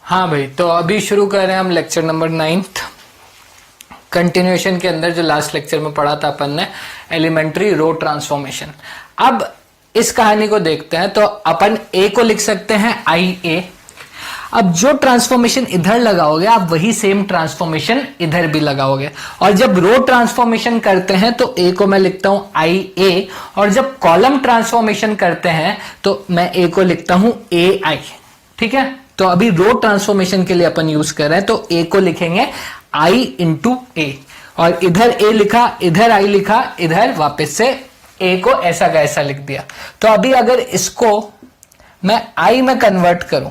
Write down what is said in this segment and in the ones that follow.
हाँ भाई, तो अभी शुरू कर रहे हैं हम लेक्चर नंबर 9th, कंटिन्यूएशन के अंदर जो लास्ट लेक्चर में पढ़ा था अपन ने, एलिमेंट्री रो ट्रांसफॉर्मेशन। अब इस कहानी को देखते हैं। तो अपन ए को लिख सकते हैं आई ए। अब जो ट्रांसफॉर्मेशन इधर लगाओगे आप वही सेम ट्रांसफॉर्मेशन इधर भी लगाओगे, और जब रो ट्रांसफॉर्मेशन करते हैं तो ए को मैं लिखता हूं आई ए, और जब कॉलम ट्रांसफॉर्मेशन करते हैं तो मैं ए को लिखता हूं ए आई। ठीक है, तो अभी रो ट्रांसफॉर्मेशन के लिए अपन यूज कर रहे हैं, तो ए को लिखेंगे आई इंटू ए, और इधर ए लिखा, इधर आई लिखा, इधर वापस से ए को ऐसा का ऐसा लिख दिया। तो अभी अगर इसको मैं आई में कन्वर्ट करूं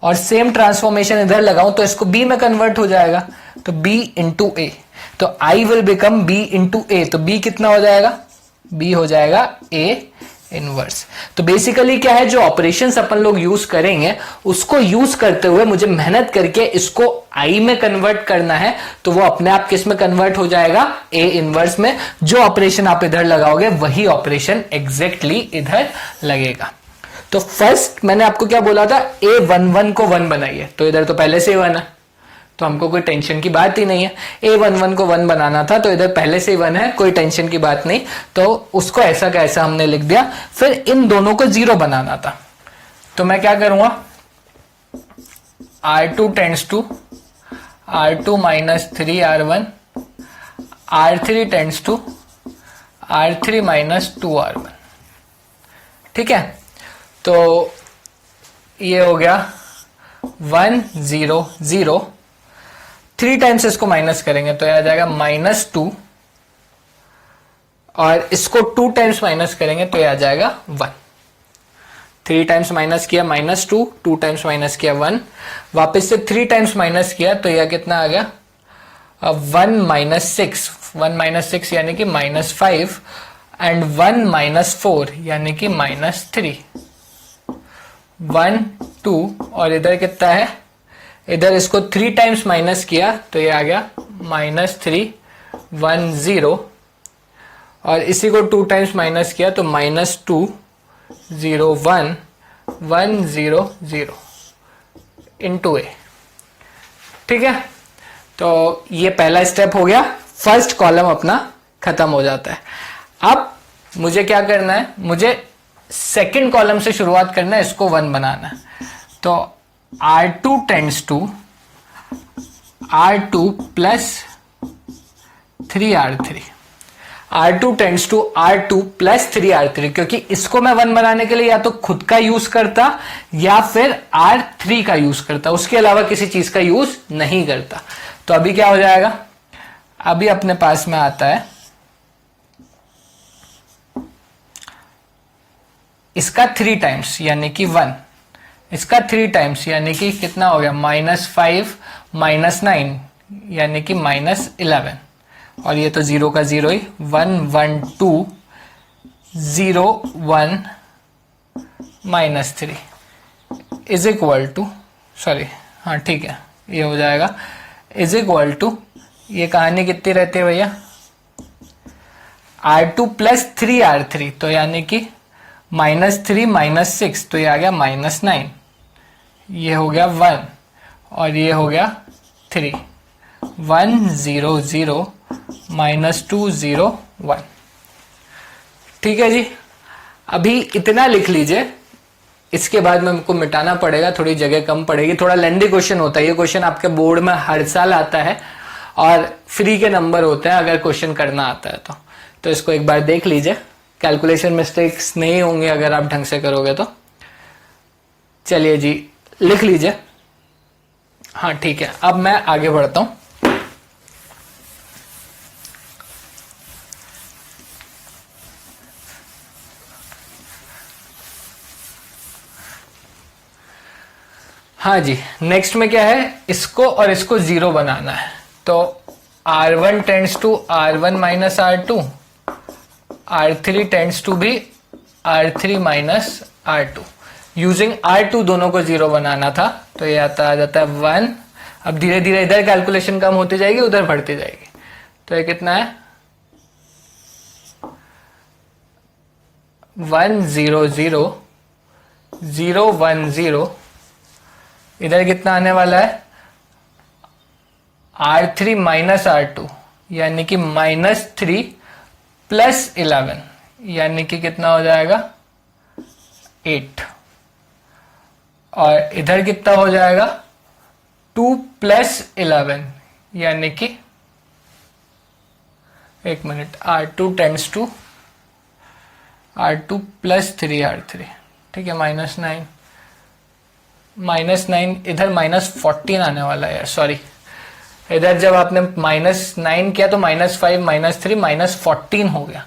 और सेम ट्रांसफॉर्मेशन इधर लगाऊं तो इसको बी में कन्वर्ट हो जाएगा, तो बी इंटू ए, तो I will become B into A. तो बी कितना हो जाएगा? बी हो जाएगा ए इनवर्स। तो बेसिकली क्या है, जो ऑपरेशंस अपन लोग यूज करेंगे उसको यूज करते हुए मुझे मेहनत करके इसको आई में कन्वर्ट करना है, तो वो अपने आप किस में कन्वर्ट हो जाएगा? ए इनवर्स में। जो ऑपरेशन आप इधर लगाओगे वही ऑपरेशन एग्जैक्टली इधर लगेगा। तो फर्स्ट मैंने आपको क्या बोला था, A11 को 1 बनाइए, तो इधर तो पहले से 1 है, तो हमको कोई टेंशन की बात ही नहीं है। A11 को 1 बनाना था, तो इधर पहले से 1 है, कोई टेंशन की बात नहीं, तो उसको ऐसा का ऐसा हमने लिख दिया। फिर इन दोनों को 0 बनाना था, तो मैं क्या करूंगा, R2 tends to R2 minus 3R1, R3 tends to R3 minus 2R1। ठीक है, तो ये हो गया 1 0 0। 3 टाइम्स इसको माइनस करेंगे तो यह आ जाएगा -2, और इसको 2 टाइम्स माइनस करेंगे तो यह आ जाएगा 1। 3 टाइम्स माइनस किया -2, 2 टाइम्स माइनस किया 1, वापस से 3 टाइम्स माइनस किया तो यह कितना आ गया? 1 - 6, 1 - 6 यानी कि -5, एंड 1 - 4 यानी कि -3। 1 2, और इधर कितना है? इधर इसको 3 टाइम्स माइनस किया तो ये आ गया -3 1 0, और इसी को 2 टाइम्स माइनस किया तो -2 0 1 1 0 0 इंटू ए। ठीक है, तो ये पहला स्टेप हो गया, फर्स्ट कॉलम अपना खत्म हो जाता है। अब मुझे क्या करना है, मुझे सेकंड कॉलम से शुरुआत करना है, इसको 1 बनाना है। तो R2 tends to R2 plus 3R3, R2 tends to R2 plus 3R3, क्योंकि इसको मैं 1 बनाने के लिए या तो खुद का यूज करता या फिर R3 का यूज करता, उसके अलावा किसी चीज का यूज नहीं करता। तो अभी क्या हो जाएगा, अभी अपने पास में आता है इसका 3 टाइम्स यानी कि 1, इसका 3 टाइम्स यानी कि कितना हो गया? -5 -9 यानी कि -11, और ये तो 0 का 0 ही। 1 1 2 0 1 -3 इज इक्वल टू, सॉरी हाँ ठीक है, ये हो जाएगा इज इक्वल टू, ये कहानी कितनी रहती है भैया? R2 प्लस 3R3, तो यानी कि -3 - 6, तो ये आ गया -9, ये हो गया 1, और ये हो गया 3। 1 0 0 -2 0 1। ठीक है जी, अभी इतना लिख लीजिए, इसके बाद में हमको मिटाना पड़ेगा, थोड़ी जगह कम पड़ेगी, थोड़ा लेंदी क्वेश्चन होता है ये क्वेश्चन, आपके बोर्ड में हर साल आता है और फ्री के नंबर होते हैं अगर क्वेश्चन करना आता है तो इसको एक बार देख लीजिए, कैलकुलेशन मिस्टेक्स नहीं होंगे अगर आप ढंग से करोगे तो। चलिए जी, लिख लीजिए। हाँ ठीक है, अब मैं आगे बढ़ता हूं। हाँ जी, नेक्स्ट में क्या है, इसको और इसको 0 बनाना है। तो R1 tends to R1 minus R2, R3 tends to भी R3 minus R2। Using R2 दोनों को 0 बनाना था, तो ये आ जाता है 1। अब धीरे धीरे इधर कैलकुलेशन कम होती जाएगी, उधर बढ़ती जाएगी, तो ये कितना है? 1 0 0 0 1 0 इधर कितना आने वाला है R3 माइनस R2 यानी कि -3 प्लस 11 यानी कि कितना हो जाएगा 8। और इधर कितना हो जाएगा 2 प्लस 11 यानी कि, एक minute, R2 tends to R2 plus 3R3, ठीक है, -9 इधर -14 आने वाला है यार, सॉरी। इधर जब आपने -9 किया तो -5 -3 -14 हो गया।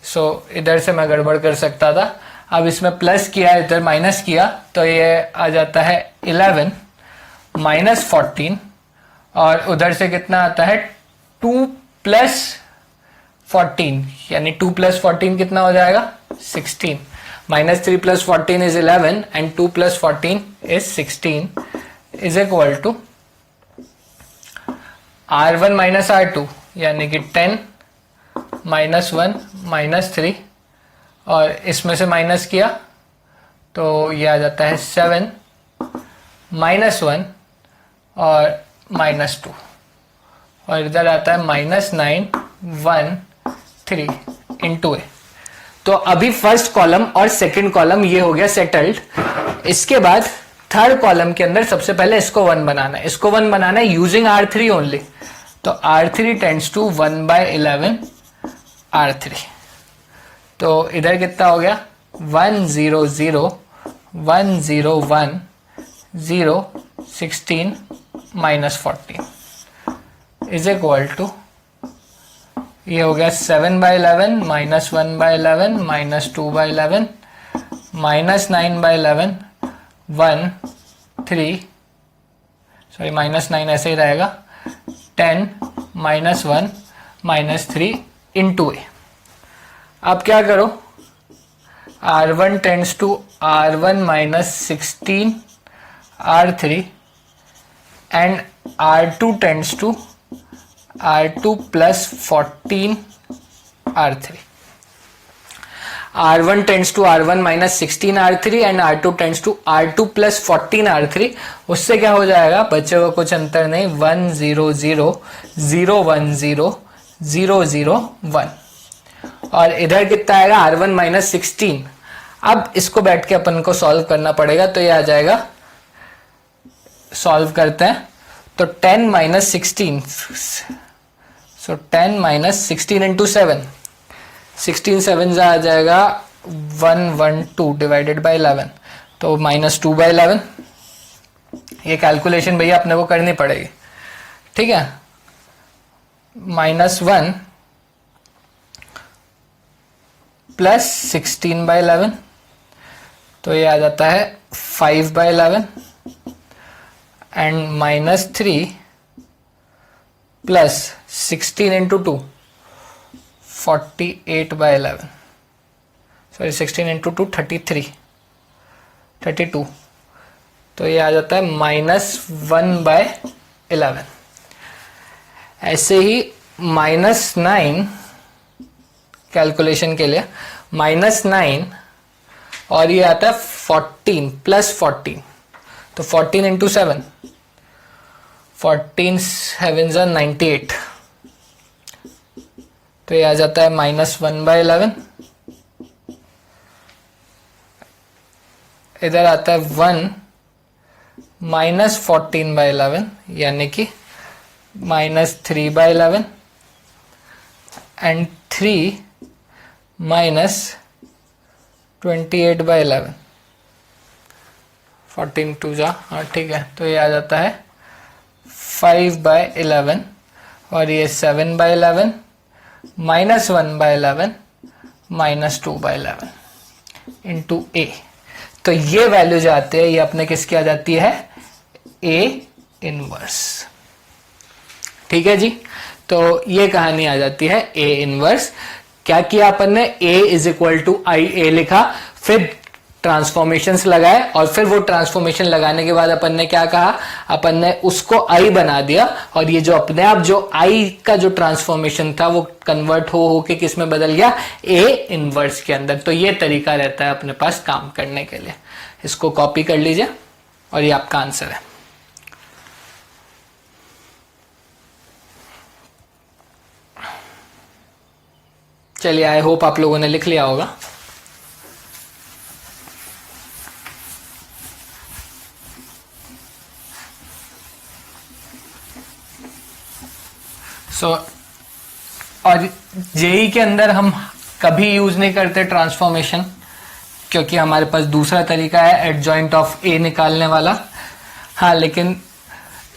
सो इधर से मैं गड़बड़ कर सकता था। अब इसमें प्लस किया, इधर माइनस किया, तो ये आ जाता है 11 -14, और उधर से कितना आता है 2 प्लस 14 यानी 2 प्लस 14 कितना हो जाएगा 16। -3 plus 14 is 11 and 2 plus 14 is 16 is equal to R1 minus R2 यानी कि 10 -1 -3, और इसमें से माइनस किया तो ये आ जाता है 7 -1 और -2, और इधर आता है -9 1 3 इंटू ए। तो अभी फर्स्ट कॉलम और सेकंड कॉलम ये हो गया सेटल्ड। इसके बाद थर्ड कॉलम के अंदर सबसे पहले इसको 1 बनाना है, इसको 1 बनाना है यूजिंग R3 ओनली। तो R3 टेंड्स टू 1/11 R3। तो इधर कितना हो गया 1 0 0 1 0 1 0 16 -14 इज इक्वल टू, ये हो गया 7/11 -1/11 -2/11 -9/11 1 3, सॉरी -9 ऐसे ही रहेगा, 10 -1 -3 इंटू ए। अब क्या करो, R1 tends to R1 -16 R3 and R2 tends to R2 plus 14 R3। R1 tends to R1 minus 16 R3 and R2 tends to R2 plus 14 R3। उससे क्या हो जाएगा, बच्चे को कुछ अंतर नहीं, 1 0 0 0 1 0 0 0 1, और इधर कितना आएगा R1 माइनस 16। अब इसको बैठ के अपन को सॉल्व करना पड़ेगा, तो ये आ जाएगा, सॉल्व करते हैं तो 10 माइनस 16, सो 10 माइनस 16 इंटू 7, 16 7 आ जाएगा 112 डिवाइडेड बाई 11, तो -2/11। ये कैलकुलेशन भैया अपने को करनी पड़ेगी, ठीक है। -1 प्लस 16/11, तो ये आ जाता है 5/11 and -3 plus 16 into 2 48/11, sorry 16 into 2 32, तो ये आ जाता है -1/11। ऐसे ही -9 कैलकुलेशन के लिए -9 और ये आता है 14 प्लस 14, तो 14 इंटू 7, 14 7 98, तो ये आ जाता है -1/11। इधर आता है 1 -14/11 यानी कि -3/11 एंड 3 -28/11, 14 2 जा, हाँ ठीक है, तो ये आ जाता है 5/11, और ये 7/11 -1/11 -2/11 इंटू ए। तो ये वैल्यू जो आती है ये अपने किसकी आ जाती है, ए इनवर्स, ठीक है जी। तो ये कहानी आ जाती है ए इनवर्स। क्या किया अपन ने, ए इज इक्वल टू आई ए लिखा, फिर ट्रांसफॉर्मेशंस लगाए, और फिर वो ट्रांसफॉर्मेशन लगाने के बाद अपन ने क्या कहा, अपन ने उसको आई बना दिया, और ये जो अपने आप जो आई का जो ट्रांसफॉर्मेशन था वो कन्वर्ट हो के किस में बदल गया, ए इनवर्स के अंदर। तो ये तरीका रहता है अपने पास काम करने के लिए। इसको कॉपी कर लीजिए और ये आपका आंसर है। चलिए, आई होप आप लोगों ने लिख लिया होगा। और जेई के अंदर हम कभी यूज नहीं करते ट्रांसफॉर्मेशन, क्योंकि हमारे पास दूसरा तरीका है एडजॉइंट ऑफ ए निकालने वाला। हाँ, लेकिन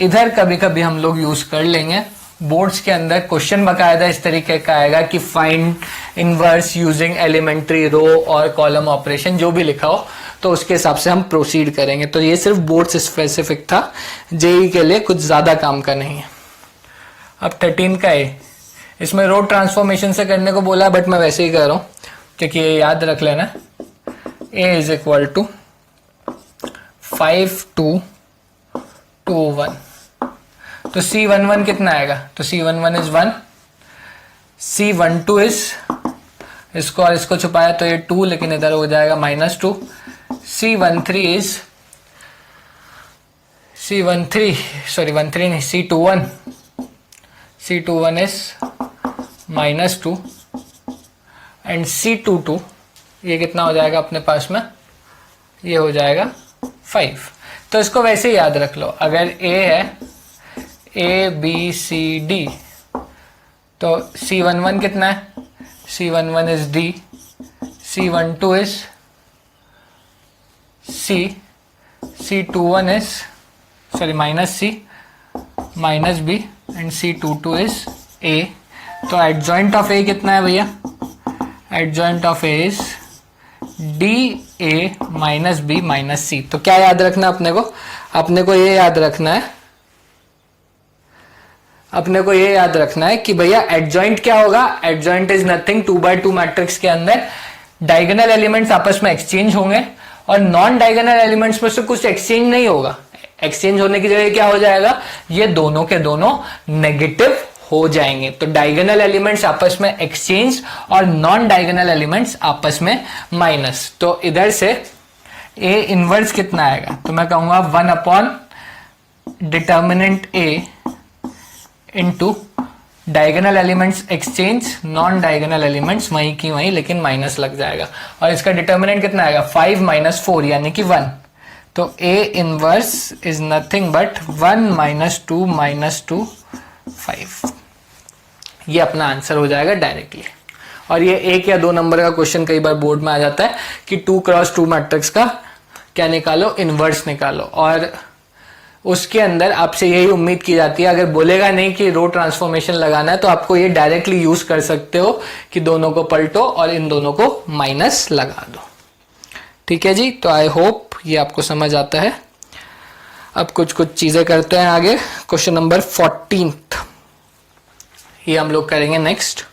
इधर कभी कभी हम लोग यूज कर लेंगे। बोर्ड्स के अंदर क्वेश्चन बकायदा इस तरीके का आएगा कि find inverse using elementary row और कॉलम ऑपरेशन, जो भी लिखा हो तो उसके हिसाब से हम प्रोसीड करेंगे। तो ये सिर्फ बोर्ड स्पेसिफिक था, जेई के लिए कुछ ज्यादा काम का नहीं है। अब 13 का ए, इसमें रो ट्रांसफॉर्मेशन से करने को बोला, बट मैं वैसे ही कर रहा हूं क्योंकि ये याद रख लेना। ए इज इक्वल टू 5 2 2 1, तो C11 कितना आएगा? तो C11 इज 1, C12 इज, इसको और इसको छुपाया तो ये 2, लेकिन इधर हो जाएगा -2। C13 इज, C13 नहीं, C21 इज -2 एंड C22 ये कितना हो जाएगा अपने पास में? ये हो जाएगा 5। तो इसको वैसे ही याद रख लो। अगर A है ABCD, तो C11 कितना है? C11 is D, C12 is C, C21 is -C -B and C22 is A। तो एडजॉइंट ऑफ A कितना है भैया? Adjoint of A is DA -B -C। तो क्या याद रखना अपने को? अपने को ये याद रखना है, अपने को ये याद रखना है कि भैया एडजॉइंट क्या होगा? Adjoint is nothing, 2x2 matrix के अंदर डायगोनल एलिमेंट्स आपस में एक्सचेंज होंगे और नॉन डायगोनल एलिमेंट्स में से कुछ एक्सचेंज नहीं होगा। एक्सचेंज होने की जगह क्या हो जाएगा? ये दोनों के दोनों नेगेटिव हो जाएंगे। तो डायगोनल एलिमेंट्स आपस में एक्सचेंज और नॉन डायगोनल एलिमेंट्स आपस में माइनस। तो इधर से ए इनवर्स कितना आएगा? तो मैं कहूंगा 1 upon determinant A into diagonal elements exchange, non diagonal elements वहीं की वहीं, लेकिन माइनस लग जाएगा। और इसका डिटर्मिनेंट कितना आएगा? 5 - 4 यानी कि 1। तो A inverse is nothing but 1 - 2 -2 5। ये अपना आंसर हो जाएगा डायरेक्टली। और ये 1 या 2 नंबर का क्वेश्चन कई बार बोर्ड में आ जाता है कि 2x2 मैट्रिक्स का क्या निकालो? इनवर्स निकालो। और उसके अंदर आपसे यही उम्मीद की जाती है, अगर बोलेगा नहीं कि रो ट्रांसफॉर्मेशन लगाना है तो आपको ये डायरेक्टली यूज कर सकते हो कि दोनों को पलटो और इन दोनों को माइनस लगा दो। ठीक है जी, तो आई होप ये आपको समझ आता है। अब कुछ चीजें करते हैं आगे। क्वेश्चन नंबर 14 ये हम लोग करेंगे नेक्स्ट।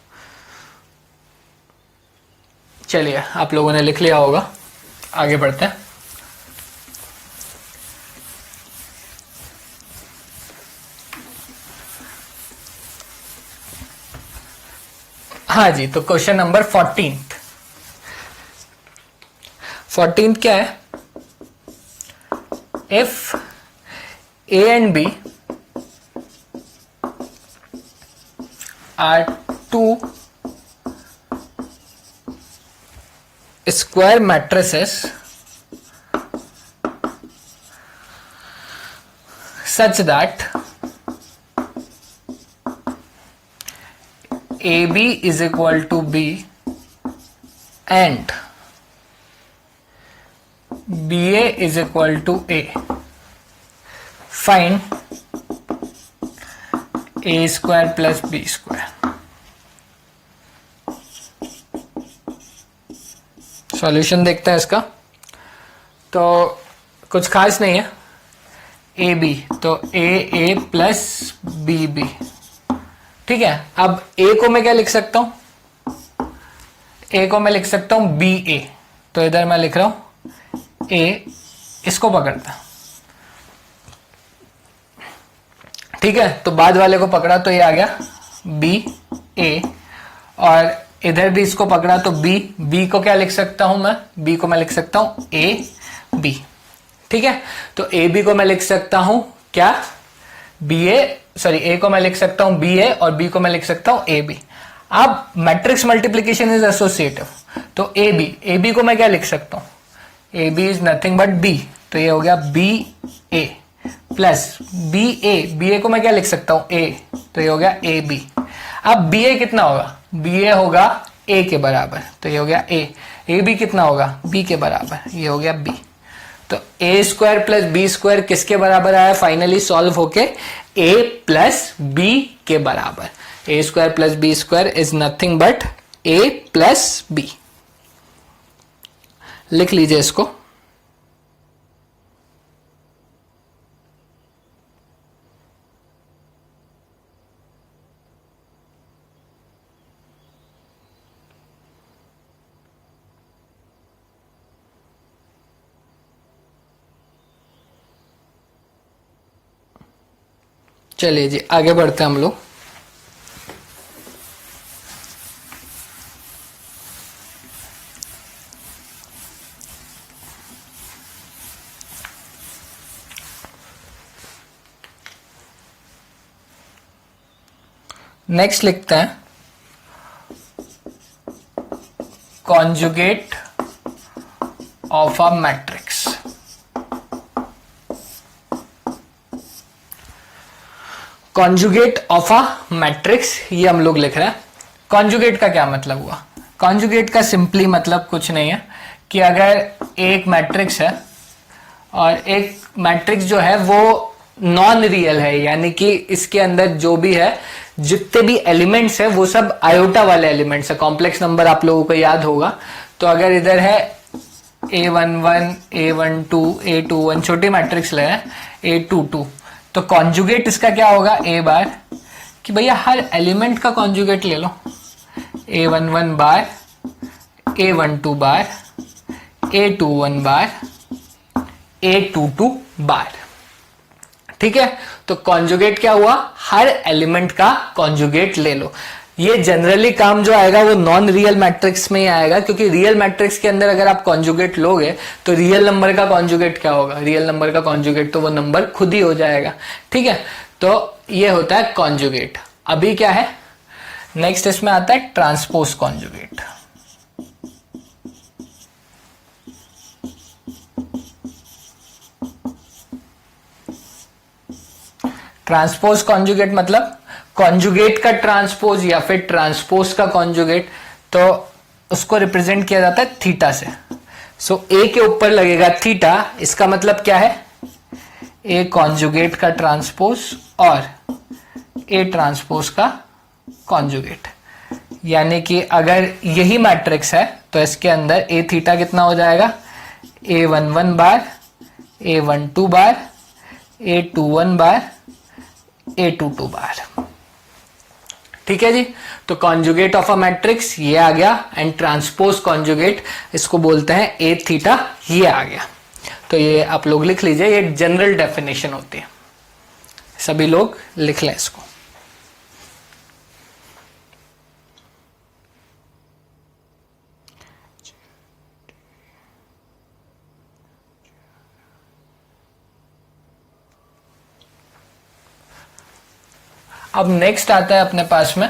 चलिए, आप लोगों ने लिख लिया होगा, आगे बढ़ते हैं। हाँ जी, तो क्वेश्चन नंबर 14 क्या है? If A and B are two square matrices such that AB is equal to B and BA is equal to A, find A square plus B square। Solution देखते हैं इसका। तो कुछ खास नहीं है, ए बी, तो ए प्लस बी। ठीक है, अब ए को मैं क्या लिख सकता हूं? ए को मैं लिख सकता हूं बी ए। तो इधर मैं लिख रहा हूं ए, इसको पकड़ता। ठीक है, तो बाद वाले को पकड़ा तो ये आ गया बी ए, और इधर भी इसको पकड़ा तो बी को क्या लिख सकता हूं मैं? बी को मैं लिख सकता हूं ए बी। ठीक है, तो ए बी को मैं लिख सकता हूं क्या, बी ए, सॉरी ए को मैं लिख सकता हूं बी ए और बी को मैं लिख सकता हूं ए बी। अब मैट्रिक्स मल्टीप्लीकेशन इज एसोसिएटिव, तो ए बी को मैं क्या लिख सकता हूं, A B is nothing but B, तो ये हो गया B A plus B A को मैं क्या लिख सकता हूं ए, तो ये हो गया ए बी। अब बी ए कितना होगा, बी ए होगा ए के बराबर, तो ये हो गया ए बी कितना होगा बी के बराबर, ये हो गया बी। तो ए स्क्वायर प्लस बी स्क्वायर किसके बराबर आया फाइनली सॉल्व होके, ए प्लस बी के बराबर। A square plus B square is nothing but A plus B. लिख लीजिए इसको। चलिए जी आगे बढ़ते हैं हम लोग। नेक्स्ट लिखते हैं conjugate of a matrix. Conjugate of a matrix ये हम लोग लिख रहे हैं। कॉन्जुगेट का क्या मतलब हुआ, कॉन्जुगेट का सिंपली मतलब कुछ नहीं है कि अगर एक मैट्रिक्स है और एक मैट्रिक्स जो है वो नॉन रियल है, यानी कि इसके अंदर जो भी है जितने भी एलिमेंट्स है वो सब आयोटा वाले एलिमेंट्स है। कॉम्प्लेक्स नंबर आप लोगों को याद होगा, तो अगर इधर है A11 A12 A21 छोटी मैट्रिक्स ले A22, तो कॉन्जुगेट इसका क्या होगा ए बार, कि भैया हर एलिमेंट का कॉन्जुगेट ले लो, A11 बार A12 बार A21 बार A22 बार। ठीक है, तो कॉन्जुगेट क्या हुआ, हर एलिमेंट का कॉन्जुगेट ले लो। ये जनरली काम जो आएगा वो नॉन रियल मैट्रिक्स में ही आएगा, क्योंकि रियल मैट्रिक्स के अंदर अगर आप कॉन्जुगेट लोगे तो रियल नंबर का कॉन्जुगेट क्या होगा, रियल नंबर का कॉन्जुगेट तो वो नंबर खुद ही हो जाएगा। ठीक है, तो ये होता है कॉन्जुगेट। अभी क्या है नेक्स्ट, इसमें आता है ट्रांसपोज कॉन्जुगेट। ट्रांसपोज कॉन्जुगेट मतलब कॉन्जुगेट का ट्रांसपोज या फिर ट्रांसपोज का कॉन्जुगेट, तो उसको रिप्रेजेंट किया जाता है थीटा से। सो ए के ऊपर लगेगा थीटा, इसका मतलब क्या है, ए कॉन्जुगेट का ट्रांसपोज और ए ट्रांसपोज का कॉन्जुगेट। यानी कि अगर यही मैट्रिक्स है तो इसके अंदर ए थीटा कितना हो जाएगा, A11 बार A12 बार A21 बार A22 बार। ठीक है जी, तो कॉन्जुगेट ऑफ अ मैट्रिक्स ये आ गया, एंड ट्रांसपोज कॉन्जुगेट इसको बोलते हैं ए थीटा, ये आ गया। तो ये आप लोग लिख लीजिए, ये जनरल डेफिनेशन होती है, सभी लोग लिख लें इसको। अब नेक्स्ट आता है अपने पास में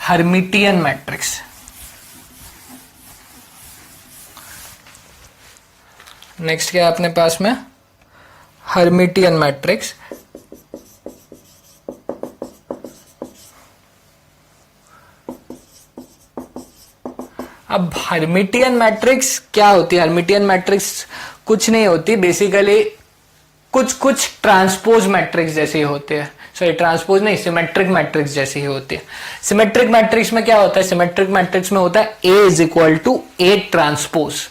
हर्मिटियन मैट्रिक्स। नेक्स्ट क्या है अपने पास में, हर्मिटियन मैट्रिक्स। अब हर्मिटियन मैट्रिक्स क्या होती है, हर्मिटियन मैट्रिक्स कुछ नहीं होती, बेसिकली कुछ ट्रांसपोज मैट्रिक्स जैसे ही होते हैं, सॉरी ट्रांसपोज नहीं, सिमेट्रिक मैट्रिक्स जैसे ही होती है। सिमेट्रिक मैट्रिक्स में क्या होता है, सिमेट्रिक मैट्रिक्स में होता है A is equal to A transpose.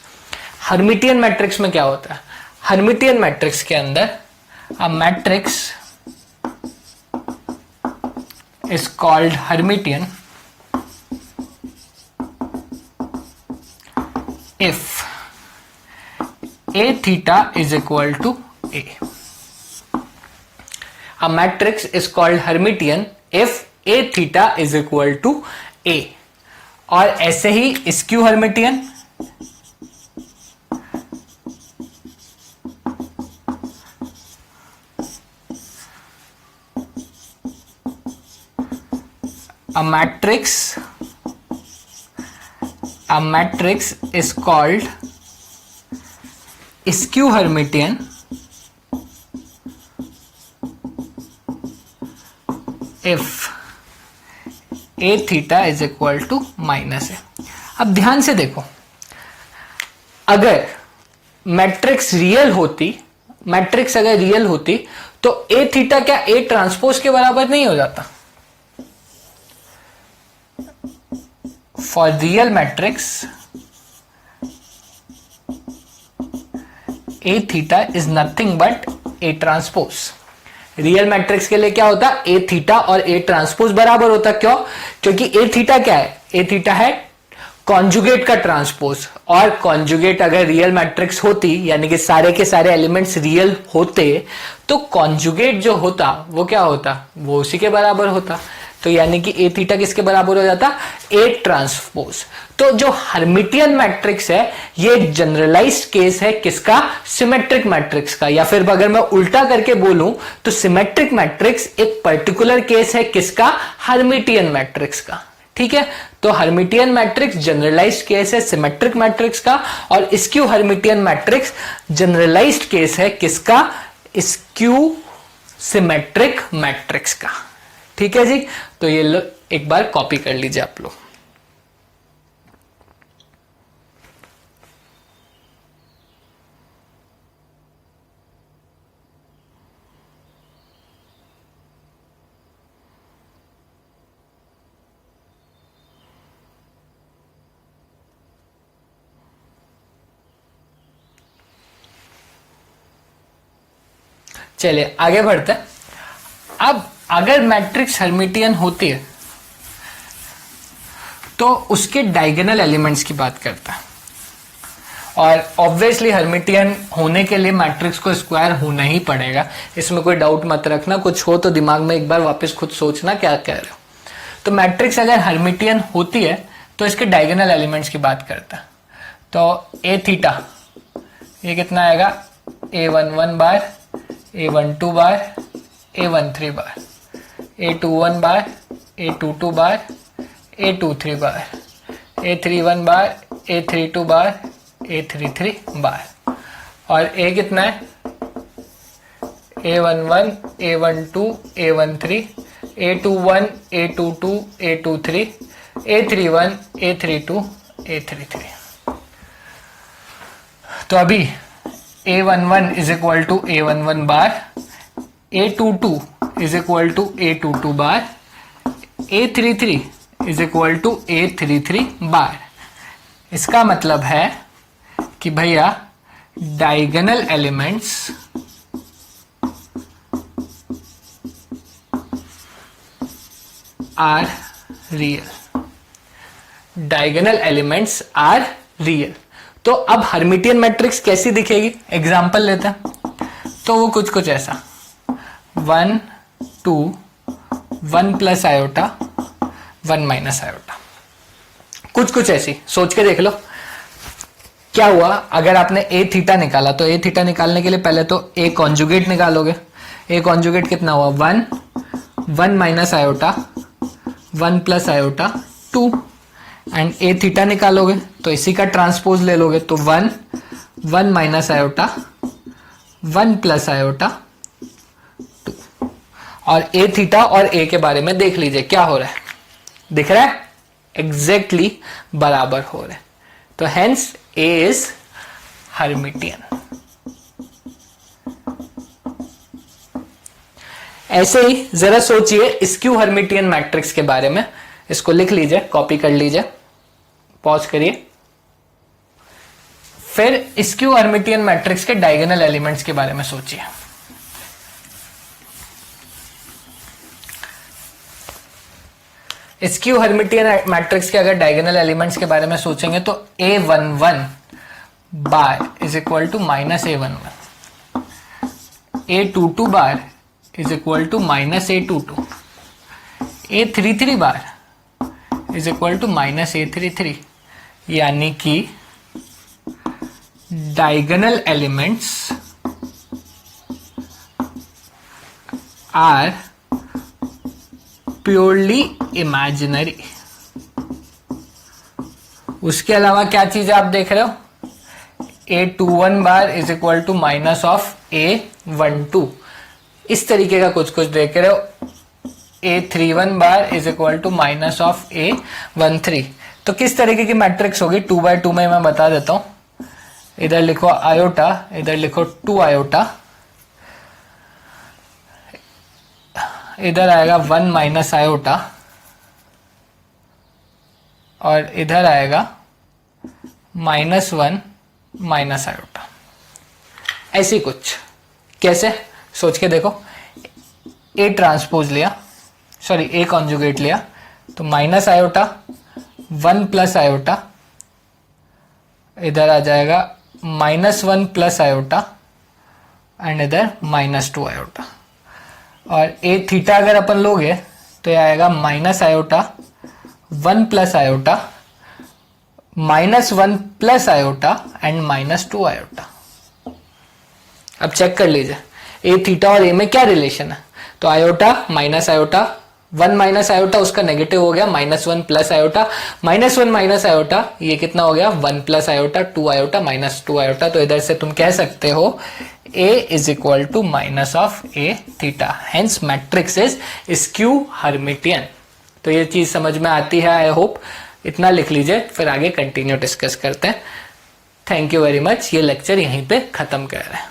Hermitian matrix में क्या होता है, हर्मिटियन मैट्रिक्स के अंदर a matrix is called Hermitian if A theta is equal to A. A matrix is called Hermitian if A theta is equal to A. और ऐसे ही skew Hermitian, a matrix is called skew Hermitian if a theta is equal to minus A. अब ध्यान से देखो, अगर matrix real होती, matrix अगर real होती तो ए थीटा क्या ए ट्रांसपोज के बराबर नहीं हो जाता? For real matrix A theta is nothing but A transpose. Real matrix के लिए क्या होता? ए थीटा और ए ट्रांसपोज बराबर होता। क्यों? क्योंकि ए थीटा क्या है? ए थीटा है कॉन्जुगेट का ट्रांसपोज, और कॉन्जुगेट अगर रियल मैट्रिक्स होती, यानी कि सारे के सारे एलिमेंट्स रियल होते, तो कॉन्जुगेट जो होता वो क्या होता? वो उसी के बराबर होता। तो यानी कि ए थीटा किसके बराबर हो जाता? A transpose. तो जो हर्मिटियन मैट्रिक्स है ये जनरलाइज्ड केस है किसका? सिमेट्रिक मैट्रिक्स का। या फिर अगर मैं उल्टा करके बोलूं तो सिमेट्रिक मैट्रिक्स एक पर्टिकुलर केस है किसका? हर्मिटियन मैट्रिक्स का। ठीक है, तो हर्मिटियन मैट्रिक्स जनरलाइज्ड केस है सिमेट्रिक मैट्रिक्स का, और skew Hermitian matrix generalized case है किसका? स्क्यू सिमेट्रिक मैट्रिक्स का। ठीक है जी, तो ये एक बार कॉपी कर लीजिए आप लोग। चलिए आगे बढ़ते हैं। अब अगर मैट्रिक्स हर्मिटियन होती है तो उसके डायगोनल एलिमेंट्स की बात करता है, और ऑब्वियसली हर्मिटियन होने के लिए मैट्रिक्स को स्क्वायर होना ही पड़ेगा, इसमें कोई डाउट मत रखना। कुछ हो तो दिमाग में एक बार वापस खुद सोचना क्या कह रहे हो। तो मैट्रिक्स अगर हर्मिटियन होती है तो इसके डायगोनल एलिमेंट्स की बात करता है। तो ए थीटा ये कितना आएगा? A11 बार, A12 बार, A13 बार, A21 बार, A22 बार, A23 बार, A31 बार, A32 बार, A33 बार। और A कितना है? A11, A12, A13, A21, A22, A23, A31, A32, A33। तो अभी A11 is equal to A11 bar, A22 is equal to A22 bar, A33 is equal to A33 bar. इसका मतलब है कि भैया diagonal elements are real, diagonal elements are real. तो अब Hermitian matrix कैसी दिखेगी? एग्जांपल लेते हैं। तो वो कुछ ऐसा 1 2 1 प्लस आयोटा 1 माइनस आयोटा, कुछ ऐसी सोच के देख लो। क्या हुआ अगर आपने ए थीटा निकाला? तो ए थीटा निकालने के लिए पहले तो ए कॉन्जुगेट निकालोगे। ए कॉन्जुगेट कितना हुआ? 1 minus iota 1 plus iota 2, and A theta निकालोगे तो इसी का ट्रांसपोज ले लोगे। तो 1 माइनस आयोटा 1 प्लस आयोटा 2, और ए थीटा और ए के बारे में देख लीजिए क्या हो रहा है। दिख रहा है? एग्जैक्टली बराबर हो रहे हैं। तो हेंस ए इज हर्मिटियन। ऐसे ही जरा सोचिए स्क्यू हर्मिटियन मैट्रिक्स के बारे में। इसको लिख लीजिए, कॉपी कर लीजिए, पॉज करिए। फिर स्क्यू हर्मिटियन मैट्रिक्स के डायगोनल एलिमेंट्स के बारे में सोचिए। स्क्यू हर्मिटियन मैट्रिक्स के अगर डायगोनल एलिमेंट्स के बारे में सोचेंगे तो A11 bar is equal to minus A11, A22 bar is equal to minus A22, A33 bar is equal to minus A33। यानी कि diagonal elements are purely imaginary. उसके अलावा क्या चीज आप देख रहे हो, A21 bar is equal to minus of A12, इस तरीके का कुछ कुछ देख रहे हो। A31 bar is equal to minus of A13। तो किस तरीके की मैट्रिक्स होगी 2/2 में मैं बता देता हूं। इधर लिखो आयोटा, इधर लिखो 2 आयोटा, इधर आएगा 1 माइनस आयोटा, और इधर आएगा -1 माइनस आयोटा। ऐसी कुछ, कैसे सोच के देखो। ए ट्रांसपोज लिया, सॉरी ए कॉन्जुगेट लिया, तो माइनस आयोटा 1 प्लस आयोटा, इधर आ जाएगा -1 प्लस आयोटा, एंड इधर -2 आयोटा। और ए थीटा अगर अपन लोगे तो ये आएगा minus iota 1 plus iota, -1 plus iota and -2 iota. अब चेक कर लीजिए ए थीटा और ए में क्या रिलेशन है। तो iota minus iota, 1 minus iota उसका नेगेटिव हो गया, -1 प्लस आयोटा, -1 माइनस आयोटा ये कितना हो गया 1 प्लस आयोटा, 2 आयोटा -2 आयोटा। तो इधर से तुम कह सकते हो A is equal to minus of A theta, hence matrix is skew Hermitian. तो ये चीज समझ में आती है, आई होप। इतना लिख लीजिए, फिर आगे कंटिन्यू डिस्कस करते हैं। Thank you very much. ये लेक्चर यहीं पे खत्म कर रहे हैं।